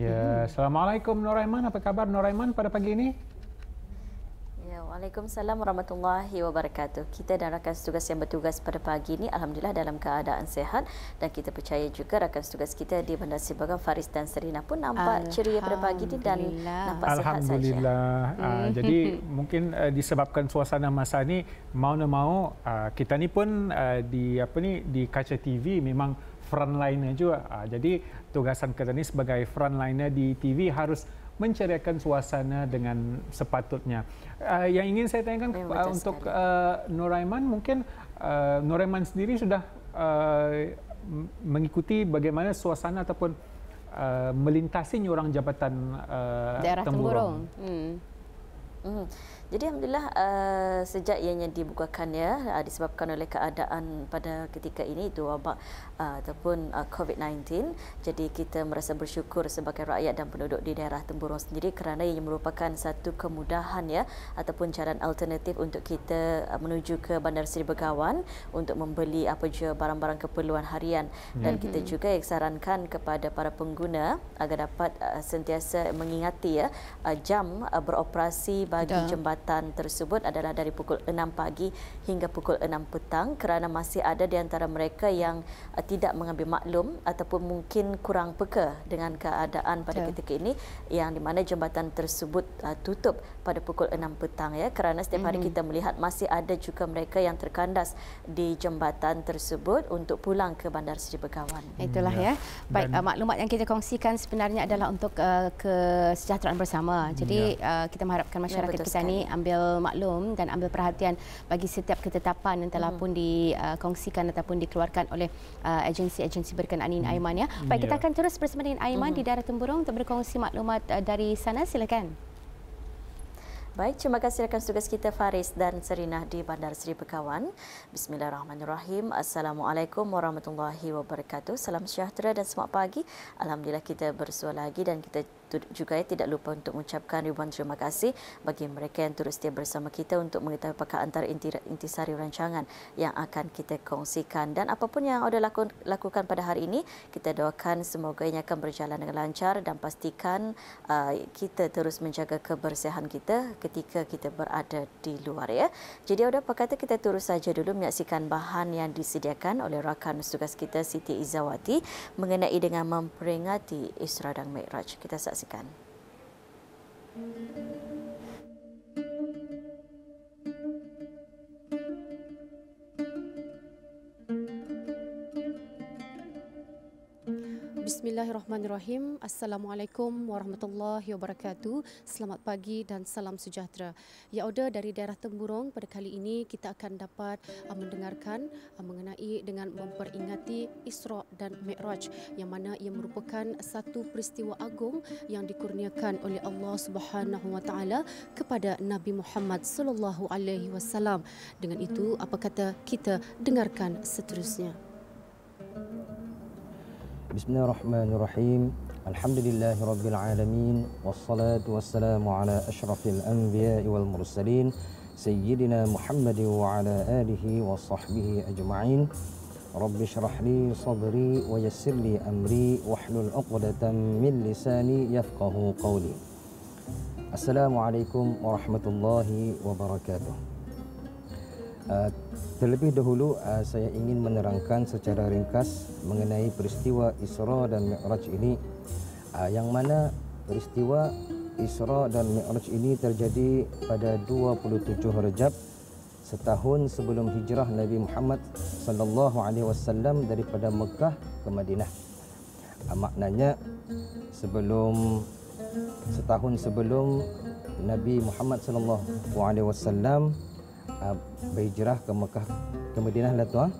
Ya, Assalamualaikum Nur Aiman. Apa kabar Nur Aiman pada pagi ini? Ya, Waalaikumsalam warahmatullahi wabarakatuh. Kita dan rakan setugas yang bertugas pada pagi ini alhamdulillah dalam keadaan sehat, dan kita percaya juga rakan setugas kita di Bandar Seri Begawan Faris dan Serina pun nampak ceria pada pagi ini dan nampak sehat saja. Alhamdulillah. Jadi mungkin disebabkan suasana masa ni mau nak mau kita ni pun di kaca TV memang frontliner juga. Jadi tugasan kita ni sebagai frontliner di TV harus menceriakan suasana dengan sepatutnya. Yang ingin saya tanyakan untuk Nur Aiman, mungkin Nur Aiman sendiri sudah mengikuti bagaimana suasana ataupun melintasi orang jabatan daerah Temburong. Jadi alhamdulillah sejak ianya dibukakan disebabkan oleh keadaan pada ketika ini itu wabak ataupun COVID-19. Jadi kita merasa bersyukur sebagai rakyat dan penduduk di daerah Temburong sendiri kerana ia merupakan satu kemudahan ataupun jalan alternatif untuk kita menuju ke Bandar Seri Begawan untuk membeli apa jua barang-barang keperluan harian. Dan kita juga sarankan kepada para pengguna agar dapat sentiasa mengingati jam beroperasi bagi jembatan tersebut adalah dari pukul 6 pagi hingga pukul 6 petang, kerana masih ada di antara mereka yang tidak mengambil maklum ataupun mungkin kurang peka dengan keadaan pada ketika ini, yang di mana jembatan tersebut tutup pada pukul 6 petang kerana setiap hari kita melihat masih ada juga mereka yang terkandas di jembatan tersebut untuk pulang ke Bandar Seri Begawan. Itulah Baik, maklumat yang kita kongsikan sebenarnya adalah untuk kesejahteraan bersama. Jadi kita mengharapkan masyarakat kita ni ambil maklum dan ambil perhatian bagi setiap ketetapan yang telah pun dikongsikan ataupun dikeluarkan oleh agensi-agensi berkenaan ini, Aiman Baik, kita akan terus bersama dengan Aiman di daerah Temburong untuk berkongsi maklumat dari sana. Silakan. Baik, terima kasih rakan tugas kita Faris dan Serina di Bandar Seri Begawan. Bismillahirrahmanirrahim. Assalamualaikum warahmatullahi wabarakatuh. Salam sejahtera dan selamat pagi. Alhamdulillah kita bersua lagi, dan kita juga tidak lupa untuk mengucapkan ribuan terima kasih bagi mereka yang terus setia bersama kita untuk mengetahui apakah antara intisari rancangan yang akan kita kongsikan. Dan apapun yang anda lakukan pada hari ini, kita doakan semoga ini akan berjalan dengan lancar, dan pastikan kita terus menjaga kebersihan kita ketika kita berada di luar Jadi apa kata kita terus saja dulu menyaksikan bahan yang disediakan oleh rakan tugas kita Siti Izzawati mengenai dengan memperingati Isra dan Mi'raj. Kita saksikan. Bismillahirrahmanirrahim. Assalamualaikum warahmatullahi wabarakatuh. Selamat pagi dan salam sejahtera. Ya Oda, dari daerah Temburong pada kali ini kita akan dapat mendengarkan mengenai dengan memperingati Isra dan Mi'raj, yang mana ia merupakan satu peristiwa agung yang dikurniakan oleh Allah Subhanahu wa taala kepada Nabi Muhammad sallallahu alaihi wasallam. Dengan itu, apa kata kita dengarkan seterusnya. Bismillahirrahmanirrahim. Alhamdulillahirabbil alamin, wassalatu wassalamu ala asyrafil anbiya'i wal mursalin sayyidina Muhammad wa ala alihi wa sahbihi ajma'in. Rabbi shrah li sadri wa yassir li amri wahlul 'uqdatam min lisani yafqahu qawli. Assalamualaikum warahmatullahi wabarakatuh. Terlebih dahulu saya ingin menerangkan secara ringkas mengenai peristiwa Isra dan Mi'raj ini, yang mana peristiwa Isra dan Mi'raj ini terjadi pada 27 Rejab setahun sebelum hijrah Nabi Muhammad sallallahu alaihi wasallam daripada Mekah ke Madinah. Maknanya setahun sebelum Nabi Muhammad sallallahu alaihi wasallam berhijrah ke Mekah ke Madinah tuan.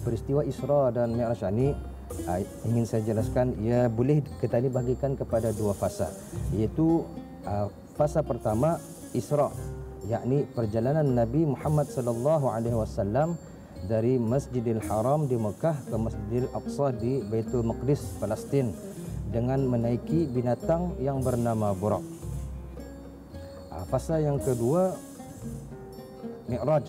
Peristiwa Isra dan Mi'raj ini ingin saya jelaskan, ia boleh kita bagikan kepada dua fasa, iaitu fasa pertama Isra, yakni perjalanan Nabi Muhammad sallallahu alaihi wasallam dari Masjidil Haram di Mekah ke Masjidil Aqsa di Baitul Maqdis, Palestin, dengan menaiki binatang yang bernama Buraq. Fasa yang kedua Mi'raj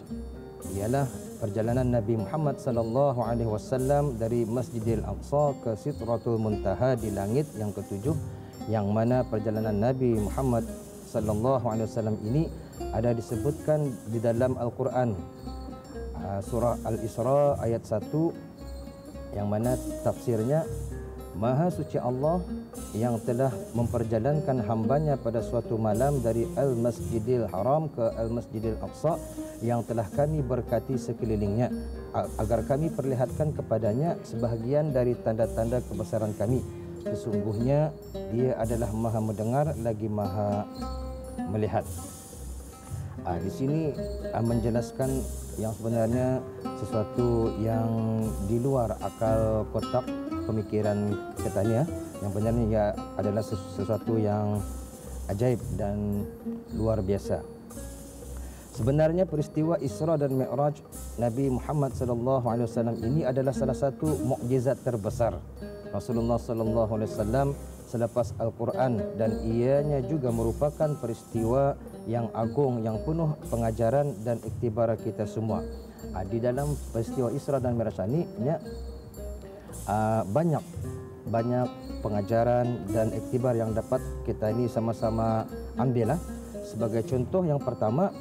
ialah perjalanan Nabi Muhammad sallallahu alaihi wasallam dari Masjidil Aqsa ke Sidratul Muntaha di langit yang ketujuh, yang mana perjalanan Nabi Muhammad sallallahu alaihi wasallam ini ada disebutkan di dalam Al-Quran, surah Al-Isra ayat 1, yang mana tafsirnya, Maha suci Allah yang telah memperjalankan hambanya pada suatu malam dari Al-Masjidil Haram ke Al-Masjidil Aqsa, yang telah kami berkati sekelilingnya agar kami perlihatkan kepadanya sebahagian dari tanda-tanda kebesaran kami. Sesungguhnya dia adalah Maha mendengar lagi Maha melihat. Di sini menjelaskan yang sebenarnya sesuatu yang di luar akal kotak pemikiran kita ni, yang sebenarnya ia adalah sesuatu yang ajaib dan luar biasa. Sebenarnya peristiwa Isra dan Mi'raj Nabi Muhammad sallallahu alaihi wasallam ini adalah salah satu mukjizat terbesar Rasulullah sallallahu alaihi wasallam selepas Al-Quran, dan ianya juga merupakan peristiwa yang agung yang penuh pengajaran dan iktibar kita semua. Di dalam peristiwa Isra dan Mi'raj ini banyak pengajaran dan iktibar yang dapat kita ini sama-sama ambil. Sebagai contoh, yang pertama,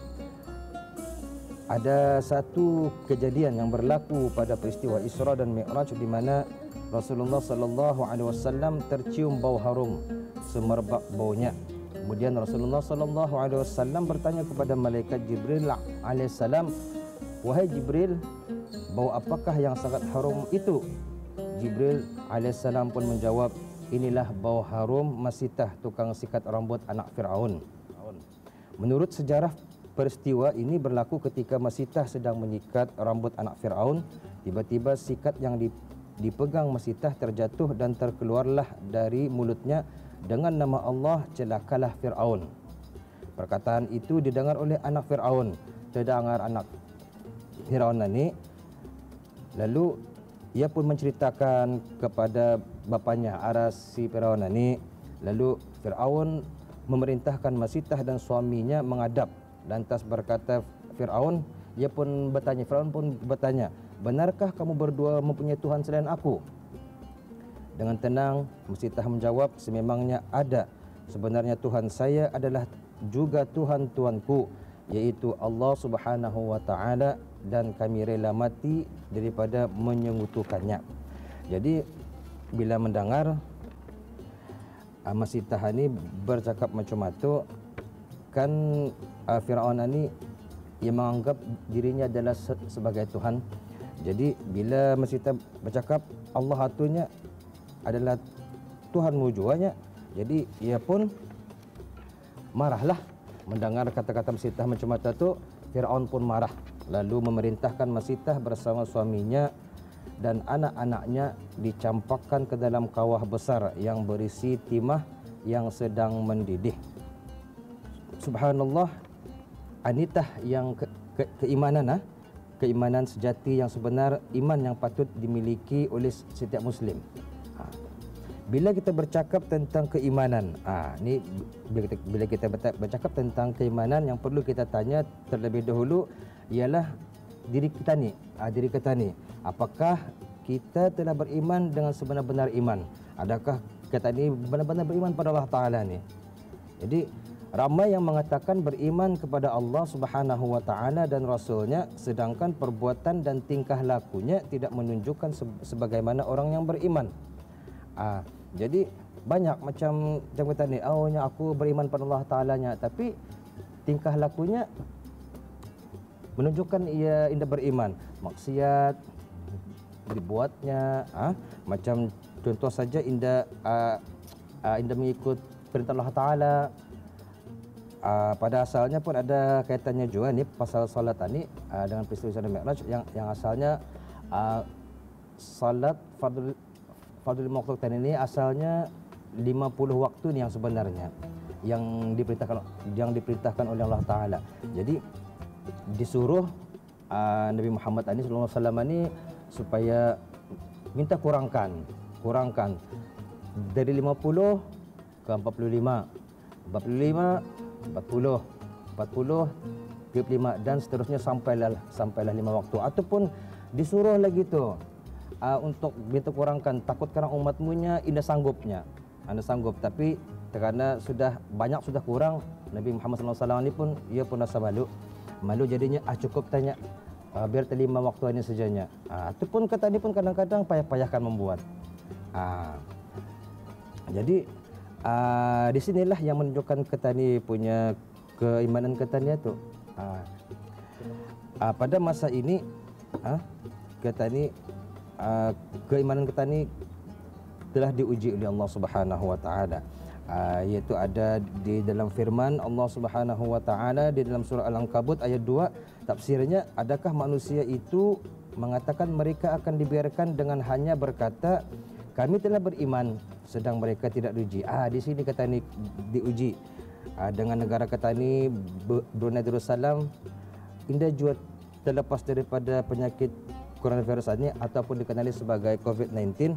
ada satu kejadian yang berlaku pada peristiwa Isra dan Mi'raj di mana Rasulullah sallallahu alaihi wasallam tercium bau harum, semerbak baunya. Kemudian Rasulullah sallallahu alaihi wasallam bertanya kepada malaikat Jibril alaihissalam, "Wahai Jibril, bau apakah yang sangat harum itu?" Jibril alaihissalam pun menjawab, "Inilah bau harum Masitah, tukang sikat rambut anak Fir'aun." Menurut sejarah, peristiwa ini berlaku ketika Masitah sedang menyikat rambut anak Fir'aun. Tiba-tiba sikat yang dipegang Masitah terjatuh dan terkeluarlah dari mulutnya dengan nama Allah, "Celakalah Fir'aun." Perkataan itu didengar oleh anak Fir'aun. Terdengar anak Fir'aun ini, lalu ia pun menceritakan kepada bapanya, aras si Fir'aun ini. Lalu Fir'aun memerintahkan Masitah dan suaminya menghadap. Lantas berkata Fir'aun pun bertanya, "Benarkah kamu berdua mempunyai Tuhan selain aku?" Dengan tenang Masitah menjawab, "Sememangnya ada. Sebenarnya Tuhan saya adalah juga Tuhan Tuanku, yaitu Allah Subhanahu wa taala, dan kami rela mati daripada menyekutukannya." Jadi bila mendengar Masitah ini bercakap macam itu, kan Fir'aun ini ia menganggap dirinya adalah sebagai Tuhan. Jadi bila Masitah bercakap Allah atunya adalah Tuhan mujuanya, jadi ia pun marahlah mendengar kata-kata Masitah macam itu. Fir'aun pun marah, lalu memerintahkan Masitah bersama suaminya dan anak-anaknya dicampakkan ke dalam kawah besar yang berisi timah yang sedang mendidih. Subhanallah, anitah yang keimanan sejati yang sebenar, iman yang patut dimiliki oleh setiap Muslim. Bila kita bercakap tentang keimanan, ni bila kita bercakap tentang keimanan, yang perlu kita tanya terlebih dahulu ialah diri kita ni. Apakah kita telah beriman dengan sebenar-benar iman? Adakah kita ni benar-benar beriman pada Allah Taala ni? Jadi ramai yang mengatakan beriman kepada Allah Subhanahu wa taala dan Rasulnya, sedangkan perbuatan dan tingkah lakunya tidak menunjukkan sebagaimana orang yang beriman. Jadi banyak macam kita ni, aku beriman pada Allah Taalanya, tapi tingkah lakunya menunjukkan ia tidak beriman. Maksiat dibuatnya, macam contoh saja indah mengikut perintah Allah Taala. Pada asalnya pun ada kaitannya juga ni pasal salat ni dengan peristiwa Isra dan Mi'raj, yang asalnya salat fardul maqtu'ah ini asalnya 50 waktu ni yang sebenarnya yang diperintahkan oleh Allah Taala. Jadi disuruh Nabi Muhammad sallallahu alaihi wasallam ni supaya minta kurangkan dari 50 ke 45, 40, 30, maghrib 5 dan seterusnya sampailah 5 waktu. Ataupun disuruh lagi tu untuk kita kurangkan, takut kerana umatmunya anda sanggupnya. Anda sanggup, tapi kerana sudah kurang, Nabi Muhammad SAW ni pun ia pun rasa malu jadinya cukup tanya biar terlima waktu ini sejanya. Ataupun kata ni pun kadang-kadang payah-payahkan membuat. Jadi di sinilah yang menunjukkan ketani punya keimanan ketani itu. Pada masa ini ketani keimanan ketani telah diuji oleh Allah Subhanahu wa taala. Iaitu ada di dalam firman Allah Subhanahu wa taala di dalam surah Al-Ankabut ayat 2, tafsirnya, adakah manusia itu mengatakan mereka akan dibiarkan dengan hanya berkata kami telah beriman sedang mereka tidak diuji. Di sini kata ni diuji dengan negara kata ni Brunei Darussalam indah juga terlepas daripada penyakit coronavirus ini ataupun dikenali sebagai COVID-19.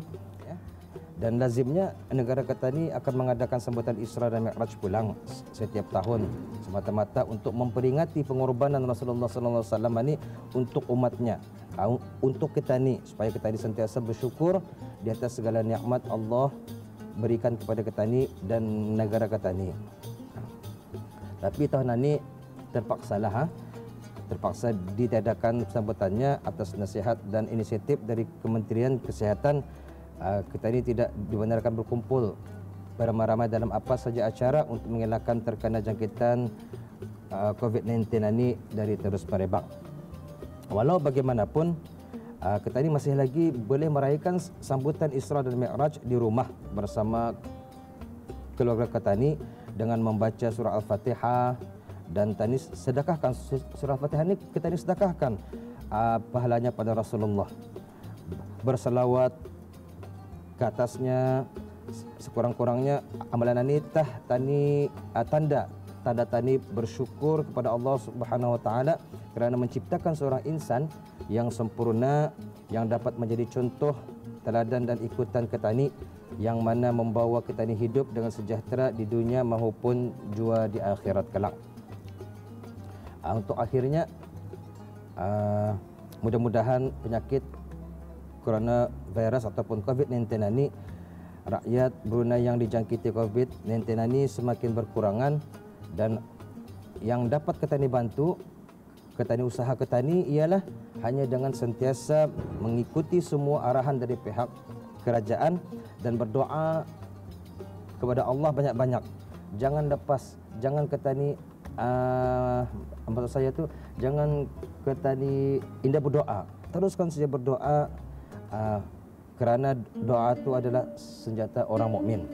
Dan lazimnya negara kata ni akan mengadakan sambutan Isra dan Mi'raj pulang setiap tahun semata-mata untuk memperingati pengorbanan Rasulullah sallallahu alaihi wasallam ini untuk umatnya. Untuk kita ni supaya kita ni sentiasa bersyukur di atas segala nikmat Allah berikan kepada kita ni dan negara kita ni. Tapi tahun ini terpaksa ditiadakan sambutannya atas nasihat dan inisiatif dari Kementerian Kesihatan. Kita ini tidak dibenarkan berkumpul beramai-ramai dalam apa saja acara untuk mengelakkan terkena jangkitan COVID-19 ini dari terus merebak. Walau bagaimanapun, kita ini masih lagi boleh meraihkan sambutan Isra dan Mi'raj di rumah bersama keluarga kita ini dengan membaca surah Al-Fatihah dan tani sedekahkan surah Al-Fatihah ini kita ini sedekahkan pahalanya pada Rasulullah. Berselawat ke atasnya, sekurang-kurangnya amalan ini tanda tani bersyukur kepada Allah Subhanahu wa taala kerana menciptakan seorang insan yang sempurna yang dapat menjadi contoh teladan dan ikutan ketani yang mana membawa ketani hidup dengan sejahtera di dunia maupun jua di akhirat kelak. Untuk akhirnya mudah-mudahan penyakit coronavirus ataupun COVID-19 ini, rakyat Brunei yang dijangkiti COVID-19 ini semakin berkurangan dan yang dapat ketani bantu, ketani usaha ketani ialah hanya dengan sentiasa mengikuti semua arahan dari pihak kerajaan dan berdoa kepada Allah banyak-banyak. Jangan lepas, jangan ketani maksud saya tu jangan ketani indah berdoa. Teruskan saja berdoa. Kerana doa itu adalah senjata orang mukmin.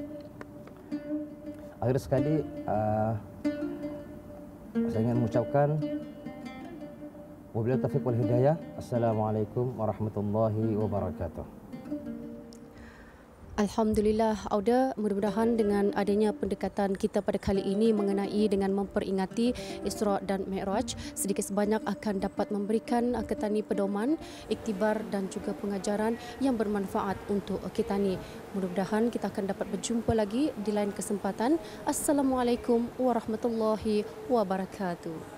Akhir sekali saya ingin mengucapkan wabillahi taufiq wal hidayah. Assalamualaikum warahmatullahi wabarakatuh. Alhamdulillah, Auda, mudah-mudahan dengan adanya pendekatan kita pada kali ini mengenai dengan memperingati Isra dan Mi'raj, sedikit sebanyak akan dapat memberikan ketani pedoman, iktibar dan juga pengajaran yang bermanfaat untuk kita ni. Mudah-mudahan kita akan dapat berjumpa lagi di lain kesempatan. Assalamualaikum warahmatullahi wabarakatuh.